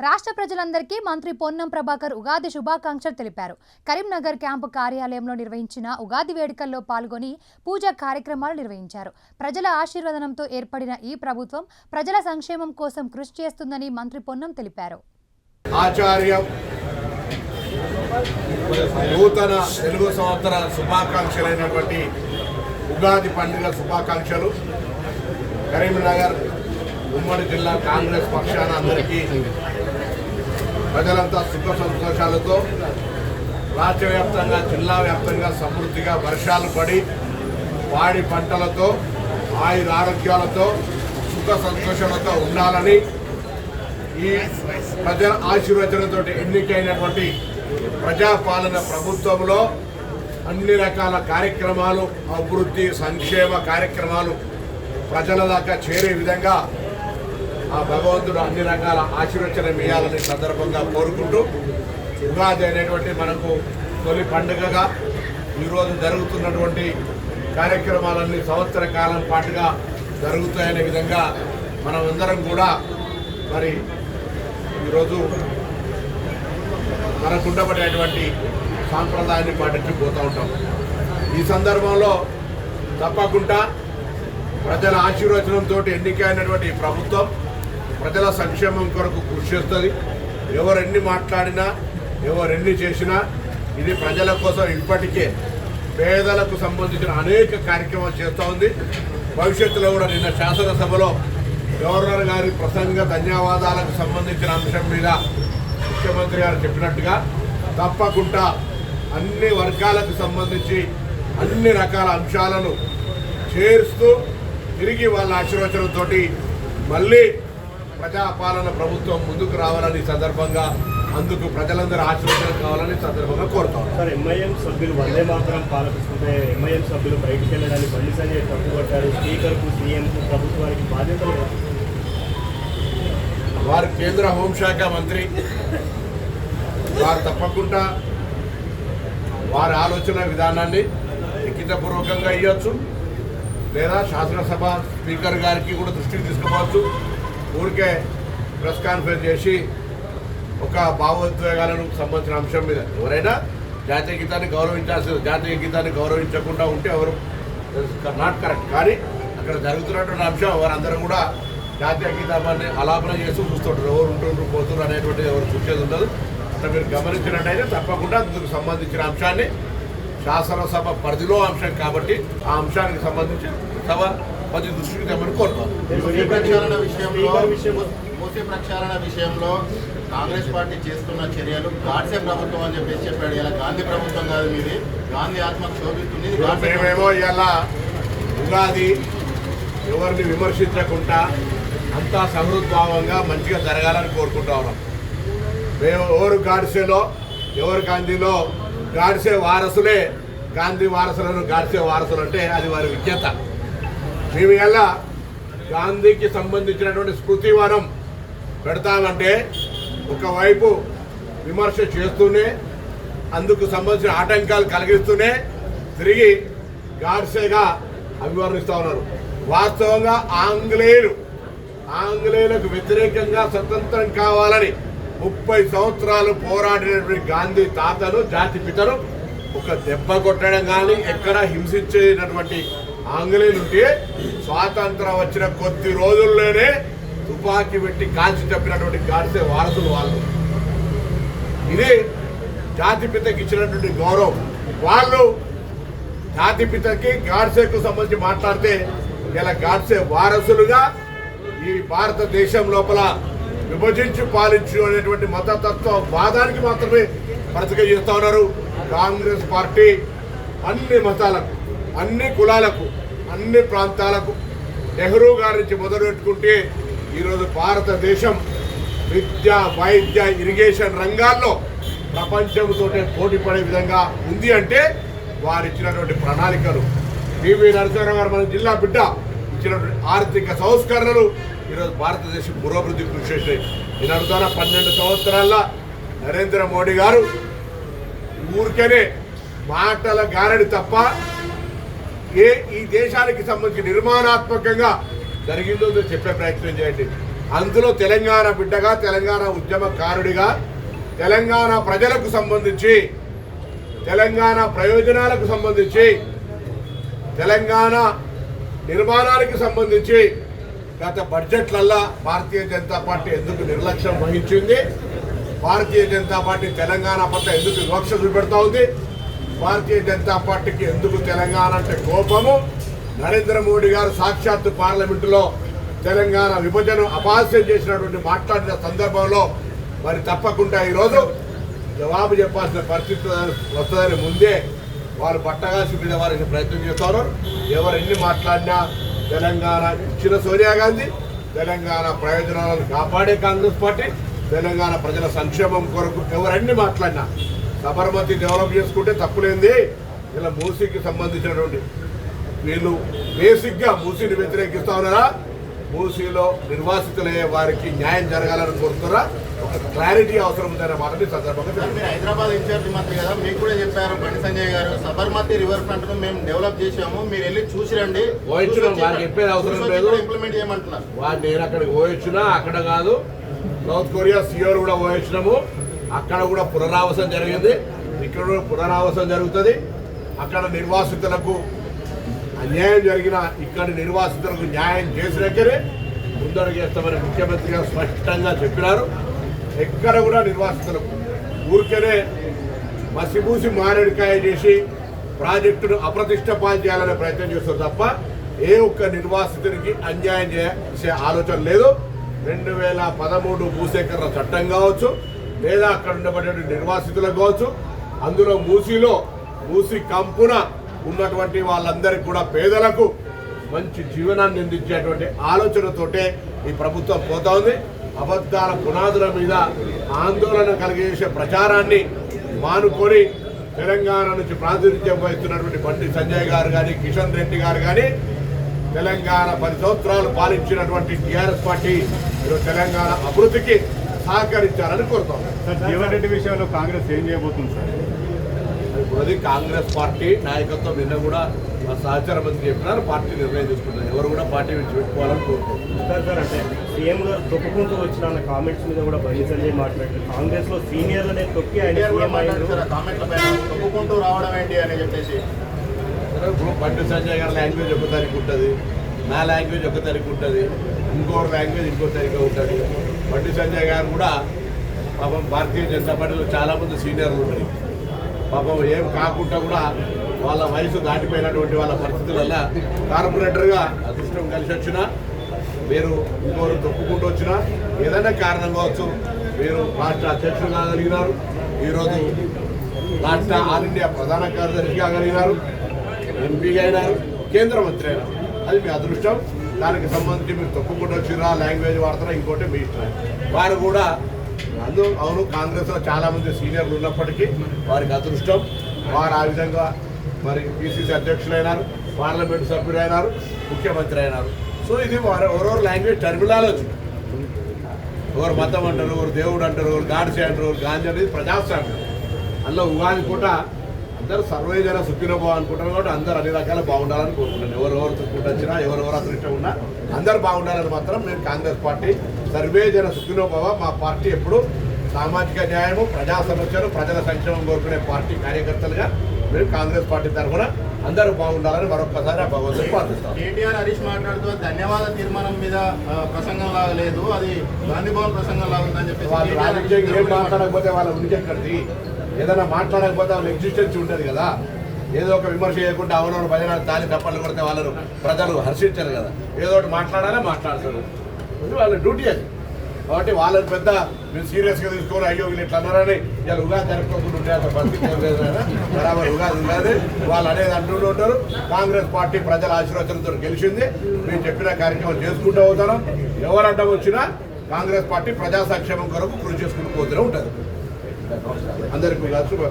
రాష్ట్ర ప్రజలందరికీ మంత్రి పొన్నం ప్రభాకర్ ఉగాది శుభాకాంక్షలు తెలిపారు. కరీంనగర్ క్యాంపు కార్యాలయంలో నిర్వహించిన ఉగాది వేడుకల్లో పాల్గొని పూజా కార్యక్రమాలు నిర్వహించారు. ప్రజల ఆశీర్వాదంతో ఏర్పడిన ఈ ప్రభుత్వం ప్రజల సంక్షేమం కోసం కృషి చేస్తుందని మంత్రి పొన్నం తెలిపారు. నూతన తెలుగు సంవత్సర శుభాకాంక్షలైనటువంటి ఉగాది పండుగ శుభాకాంక్షలు. కరీంనగర్ ఉమ్మడి జిల్లా కాంగ్రెస్ పక్షాన అందరికీ ప్రజలంతా సుఖ సంతోషాలతో రాష్ట్ర వ్యాప్తంగా జిల్లా వ్యాప్తంగా సమృద్ధిగా వర్షాలు పడి వాడి పంటలతో ఆయుర ఆరోగ్యాలతో సుఖ సంతోషాలతో ఉండాలని ఈ ప్రజల ఆశీర్వచనంతో ఎన్నికైనటువంటి ప్రజాపాలన ప్రభుత్వంలో అన్ని రకాల కార్యక్రమాలు అభివృద్ధి సంక్షేమ కార్యక్రమాలు ప్రజల దాకా చేరే విధంగా ఆ భగవంతుడు అన్ని రకాల ఆశీర్వచనం ఇవ్వాలని సందర్భంగా కోరుకుంటూ ఉగాది అనేటువంటి మనకు తొలి పండుగగా ఈరోజు జరుగుతున్నటువంటి కార్యక్రమాలన్నీ సంవత్సర కాలం పాటుగా జరుగుతాయనే విధంగా మనమందరం కూడా మరి ఈరోజు మనకుండబడేటువంటి సాంప్రదాయాన్ని పాటించి పోతూ ఉంటాం. ఈ సందర్భంలో తప్పకుండా ప్రజల ఆశీర్వచనంతో ఎన్నికైనటువంటి ప్రభుత్వం ప్రజల సంక్షేమం కొరకు కృషి చేస్తుంది. ఎవరెన్ని మాట్లాడినా ఎవరెన్ని చేసినా ఇది ప్రజల కోసం ఇప్పటికే పేదలకు సంబంధించిన అనేక కార్యక్రమాలు చేస్తూ ఉంది. భవిష్యత్తులో కూడా నిన్న శాసనసభలో గవర్నర్ గారి ప్రసంగ ధన్యవాదాలకు సంబంధించిన అంశం మీద ముఖ్యమంత్రి గారు చెప్పినట్టుగా తప్పకుండా అన్ని వర్గాలకు సంబంధించి అన్ని రకాల అంశాలను చేరుస్తూ తిరిగి వాళ్ళ ఆశీర్వచనంతో మళ్ళీ ప్రజాపాలన ప్రభుత్వం ముందుకు రావాలని సందర్భంగా అందుకు ప్రజలందరూ ఆశీర్వచనం కావాలని సందర్భంగా కోరుతాం. సార్, ఎంఐఎం సభ్యులు వందే మాత్రం పాలపిస్తుంటే ఎంఐఎం సభ్యులు బయటికి వెళ్ళడానికి బండి సంజయ్ తప్పుపట్టారు. స్పీకర్కు సీఎంకు ప్రభుత్వానికి బాధ్యతలు వారు కేంద్ర హోంశాఖ మంత్రి, వారు తప్పకుండా వారి ఆలోచన విధానాన్ని లిఖితపూర్వకంగా ఇవ్వచ్చు లేదా శాసనసభ స్పీకర్ గారికి కూడా దృష్టికి తీసుకోవచ్చు. ఊరికే ప్రెస్ కాన్ఫరెన్స్ చేసి ఒక భావోద్వేగాలకు సంబంధించిన అంశం మీద ఎవరైనా జాతీయ గీతాన్ని గౌరవించాల్సింది. జాతీయ గీతాన్ని గౌరవించకుండా ఉంటే ఎవరు నాట్ కరెక్ట్. కానీ అక్కడ జరుగుతున్నటువంటి అంశం వారందరూ కూడా జాతీయ గీతాన్ని ఆలాపన చేస్తూ చూస్తుంటారు. ఎవరు ఉంటుండ్రు పోతున్నారు అనేటువంటిది ఎవరు చూసేది ఉండదు. అట్లా మీరు గమనించినట్టయితే తప్పకుండా అందుకు సంబంధించిన అంశాన్ని శాసనసభ పరిధిలో అంశం కాబట్టి ఆ అంశానికి సంబంధించి సభ పది దృష్టికి తెమ్మని కోరుతాం. మూసీ ప్రక్షాళన విషయంలో కాంగ్రెస్ పార్టీ చేస్తున్న చర్యలు గాడ్సే ప్రభుత్వం అని చెప్పాడు. ఇలా గాంధీ ప్రభుత్వం కాదు, మీది గాంధీ ఆత్మకు శోభిస్తుంది. మేమేమో ఇలా ఉగాది ఎవరిని విమర్శించకుండా అంతా సమృద్భావంగా మంచిగా జరగాలని కోరుకుంటా ఉన్నాం. మేము ఎవరు గాడ్సేలో ఎవరు గాంధీలో గాడ్సే వారసులే గాంధీ వారసులను గాడ్సే వారసులు అంటే అది వారి విజ్ఞత. మేము ఎలా గాంధీకి సంబంధించినటువంటి స్మృతివనం పెడతామంటే ఒకవైపు విమర్శ చేస్తూనే అందుకు సంబంధించిన ఆటంకాలు కలిగిస్తూనే తిరిగి గాడ్సేగా అభివర్ణిస్తూ ఉన్నారు. వాస్తవంగా ఆంగ్లేయులకు వ్యతిరేకంగా స్వతంత్రం కావాలని 30 సంవత్సరాలు పోరాడినటువంటి గాంధీ తాతను జాతి పితను ఒక దెబ్బ కొట్టడం కానీ ఎక్కడ హింసించేటటువంటి ఆంగ్లేయులు ఉంటే స్వాతంత్రం వచ్చిన కొద్ది రోజుల్లోనే తుపాకీ పెట్టి కాల్చి చెప్పినటువంటి గాడ్సే వారసులు వాళ్ళు. ఇది జాతిపితకి ఇచ్చినటువంటి గౌరవం. వాళ్ళు జాతిపితకి గాడ్సేకు సంబంధించి మాట్లాడితే ఇలా గాడ్సే వారసులుగా ఈ భారతదేశం లోపల విభజించి పాలించు అనేటువంటి మతతత్వ వాదానికి మాత్రమే ప్రతిక చేస్తూ ఉన్నారు. కాంగ్రెస్ పార్టీ అన్ని మతాలకు అన్ని కులాలకు అన్ని ప్రాంతాలకు నెహ్రూ గారి నుంచి మొదలుపెట్టుకుంటే ఈరోజు భారతదేశం విద్య వైద్య ఇరిగేషన్ రంగాల్లో ప్రపంచంతో పోటీ పడే విధంగా ఉంది అంటే వారు ఇచ్చినటువంటి ప్రణాళికలు. పివి నరసింహారావు గారు మన జిల్లా బిడ్డ ఇచ్చినటువంటి ఆర్థిక సంస్కరణలు ఈరోజు భారతదేశం పురోభివృద్ధి కృషి చేసినాయి. నేను అడుగుతున్న 12 సంవత్సరాల్లో నరేంద్ర మోడీ గారు ఊరికనే మాటల గారడి తప్ప ఈ దేశానికి సంబంధించి నిర్మాణాత్మకంగా జరిగిందో చెప్పే ప్రయత్నం చేయండి. అందులో తెలంగాణ బిడ్డగా, తెలంగాణ ఉద్యమకారుడిగా, తెలంగాణ ప్రజలకు సంబంధించి, తెలంగాణ ప్రయోజనాలకు సంబంధించి, తెలంగాణ నిర్మాణానికి సంబంధించి గత బడ్జెట్లల్లో భారతీయ జనతా పార్టీ ఎందుకు నిర్లక్ష్యం వహించింది, భారతీయ జనతా పార్టీ తెలంగాణ పట్ల ఎందుకు వివక్ష చూపెడతా ఉంది, భారతీయ జనతా పార్టీకి ఎందుకు తెలంగాణ అంటే కోపము, నరేంద్ర మోడీ గారు సాక్షాత్తు పార్లమెంటులో తెలంగాణ విభజన అపహాస్యం చేసినటువంటి మాట్లాడిన సందర్భంలో మరి తప్పకుండా ఈరోజు జవాబు చెప్పాల్సిన పరిస్థితి వస్తుందని ముందే వాళ్ళు పట్టగాసి మీద వారికి ప్రయత్నం చేస్తారు. ఎవరు ఎన్ని మాట్లాడినా తెలంగాణ ఇచ్చిన సోనియా గాంధీ, తెలంగాణ ప్రయోజనాలను కాపాడే కాంగ్రెస్ పార్టీ, తెలంగాణ ప్రజల సంక్షేమం కొరకు ఎవరన్నీ మాట్లాడినా సబర్మతి డెవలప్ చేసుకుంటే తప్పులేంది. ఇలా మూసీకి సంబంధించినటువంటి వీళ్ళు బేసిక్గా మూసీని వ్యతిరేకిస్తా ఉన్నారా, మూసీలో నిర్వాసితులయ్యే వారికి న్యాయం జరగాలని కోరుతున్నారా, ఒక క్లారిటీ అవసరం ఉందనే మాటని సందర్భంగా మీరు హైదరాబాద్ ఇన్ఛార్జ్ మంత్రి కదా, మీకు కూడా చెప్పారు బండి సంజయ్ గారు, సబర్మతి రివర్ ఫ్రంట్ ను మేము డెవలప్ చేసాము, మీరు వెళ్ళి చూసి రండి, చెప్పేది అవసరం లేదు, ఇంప్లిమెంట్ చేయమంటున్నారు. నేను అక్కడికి పోయొచ్చినా, అక్కడ కాదు సౌత్ కొరియా సియోర్ కూడా పోయొచ్చినాము, అక్కడ కూడా పునరావాసం జరిగింది, ఇక్కడ కూడా పునరావాసం జరుగుతుంది. అక్కడ నిర్వాసితులకు అన్యాయం జరిగిన ఇక్కడి నిర్వాసితులకు న్యాయం చేసినక్కడే ముందడుగు చేస్తామని ముఖ్యమంత్రి గారు స్పష్టంగా చెప్పినారు. ఎక్కడ కూడా నిర్వాసితులకు ఊరికనే మసిబూసి మారేడుకాయ చేసి ప్రాజెక్టును అప్రతిష్ట పాలు చేయాలనే ప్రయత్నం చేస్తారు తప్ప ఏ ఒక్క నిర్వాసితునికి అన్యాయం చేసే ఆలోచన లేదు. 2013 భూసేకరణ చట్టం కావచ్చు, లేదా అక్కడ ఉండబడేటువంటి నిర్వాసితులకు కావచ్చు, అందులో మూసీ కంపున ఉన్నటువంటి వాళ్ళందరికీ కూడా పేదలకు మంచి జీవనాన్ని అందించేటువంటి ఆలోచనతోటే ఈ ప్రభుత్వం పోతా ఉంది. అబద్ధాల పునాదుల మీద ఆందోళన కలిగేసే ప్రచారాన్ని మానుకొని తెలంగాణ నుంచి ప్రాతినిధ్యం వహిస్తున్నటువంటి బండి సంజయ్ గారు కానీ, కిషన్ రెడ్డి గారు కానీ, తెలంగాణ 10 సంవత్సరాలు పాలించినటువంటి టీఆర్ఎస్ పార్టీ తెలంగాణ అభివృద్ధికి సహకరించాలని కోరుతాం. సార్, జీవన్ రెడ్డి విషయంలో కాంగ్రెస్ ఏం చేయబోతుంది సార్? ఇప్పుడు కాంగ్రెస్ పార్టీ నాయకత్వం నిన్న కూడా మా సహచార మంత్రి చెప్పినారు, పార్టీ నిర్ణయం తీసుకుంటారు, ఎవరు కూడా పార్టీ విడిచిపెట్టుకోవాలని కోరుకుంటున్నారు. సార్ అంటే సీఎం గారు తొక్కుకుంటూ వచ్చిన కామెంట్స్ మీద కూడా బండి సంజయ్ మాట్లాడారు, కాంగ్రెస్ లో సీనియర్లనే తొక్కి ఆయన తొక్కుకుంటూ రావడం ఏంటి అని చెప్పేసి. ఇప్పుడు బండి సంజయ్ గారి లాంగ్వేజ్ ఒక తరీకు ఉంటుంది, నా లాంగ్వేజ్ ఒక తరీకు ఉంటుంది, ఇంకోటి లాంగ్వేజ్ ఇంకో తరీగా ఉంటుంది. బండి సంజయ్ గారు కూడా పాపం భారతీయ జనతా పార్టీలో చాలామంది సీనియర్లు ఉన్నారు, పాపం ఏం కాకుండా కూడా వాళ్ళ వయసు దాటిపోయినటువంటి వాళ్ళ పరిస్థితులలో కార్పొరేటర్గా అదృష్టం కలిసి వచ్చినా, మీరు ఇంకోరు తొక్కుకుంటూ వచ్చినా, ఏదైనా కారణం కావచ్చు, మీరు రాష్ట్ర అధ్యక్షులు కాగలిగినారు, ఈరోజు రాష్ట్ర ఆల్ ఇండియా ప్రధాన కార్యదర్శి కాగలిగినారు, ఎంపీగా అయినారు, కేంద్ర మంత్రి అయినారు. అది మీ అదృష్టం. దానికి సంబంధించి మీరు తొక్కుకుంటూ వచ్చినా, లాంగ్వేజ్ వాడతారా, ఇంకోటి మీ ఇష్టం. వారు కూడా అవును కాంగ్రెస్లో చాలామంది సీనియర్లు ఉన్నప్పటికీ వారికి అదృష్టం, వారు ఆ విధంగా మరి పిసిసి అధ్యక్షులైనారు, పార్లమెంటు సభ్యులైనారు, ముఖ్యమంత్రి అయినారు. సో ఇది ఎవరెవరు లాంగ్వేజ్ టర్మినాలజీ, ఎవరు మతం అంటారు, ఎవరు దేవుడు అంటారు, ఎవరు గాడ్సే అంటారు, ఎవరు గాంధీ అనేది ప్రజాస్వామ్యం. అందులో ఉగాది పూట అందరూ సర్వేజన సుఖినోభావం అనుకుంటారు కాబట్టి అందరూ అన్ని రకాలు బాగుండాలని కోరుకుంటాను. ఎవరెవరు చుట్టుకుంటూ వచ్చినా, ఎవరెవరు అదృష్టం ఉన్నా అందరూ బాగుండాలని మాత్రం మేము కాంగ్రెస్ పార్టీ సర్వేజన సుఖినోభావ, మా పార్టీ ఎప్పుడు సామాజిక న్యాయము, ప్రజా సమస్యలు, ప్రజల సంక్షేమం కోరుకునే పార్టీ కార్యకర్తలుగా మేము కాంగ్రెస్ పార్టీ తరఫున అందరూ బాగుండాలని మరొకసారి ఆ భగవంతుని ప్రార్థిస్తాం. కేటీఆర్ హరీష్ మాట్లాడుతూ ధన్యవాద తీర్మానం మీద ప్రసంగం లాగా లేదు, అది గాంధీ భవన్ ప్రసంగం లాగా ఉందని చెప్పేసి వాళ్ళు రాజకీయంగా ఏం మాట్లాడకపోతే వాళ్ళ ఉనికి ఎక్కడిది, ఏదైనా మాట్లాడకపోతే వాళ్ళ ఎగ్జిస్టెన్స్ ఉంటుంది కదా. ఏదో ఒక విమర్శ చేయకుండా అవునవును భజన తాలి తప్పట్లు కొడితే వాళ్ళను ప్రజలు హర్షించారు కదా. ఏదో ఒకటి మాట్లాడాలి, మాట్లాడతారు, వాళ్ళ డ్యూటీ అది. కాబట్టి వాళ్ళని పెద్ద మీరు సీరియస్గా తీసుకొని అయ్యో వీళ్ళు ఇట్లా అన్నారని ఇలా ఉగాది జరుపుకోకుండా ఉంటే అంత పరిస్థితి బరాబర్ ఉగాది వాళ్ళు అనేది అంటూ ఉంటారు. కాంగ్రెస్ పార్టీ ప్రజల ఆశీర్వచనంతో గెలిచింది. మేము చెప్పిన కార్యక్రమం చేసుకుంటూ పోతాను. ఎవరు అడ్డం వచ్చినా కాంగ్రెస్ పార్టీ ప్రజా సంక్షేమం కొరకు కృషి చేసుకుంటూ పోతూనే ఉంటుంది. అందరికీ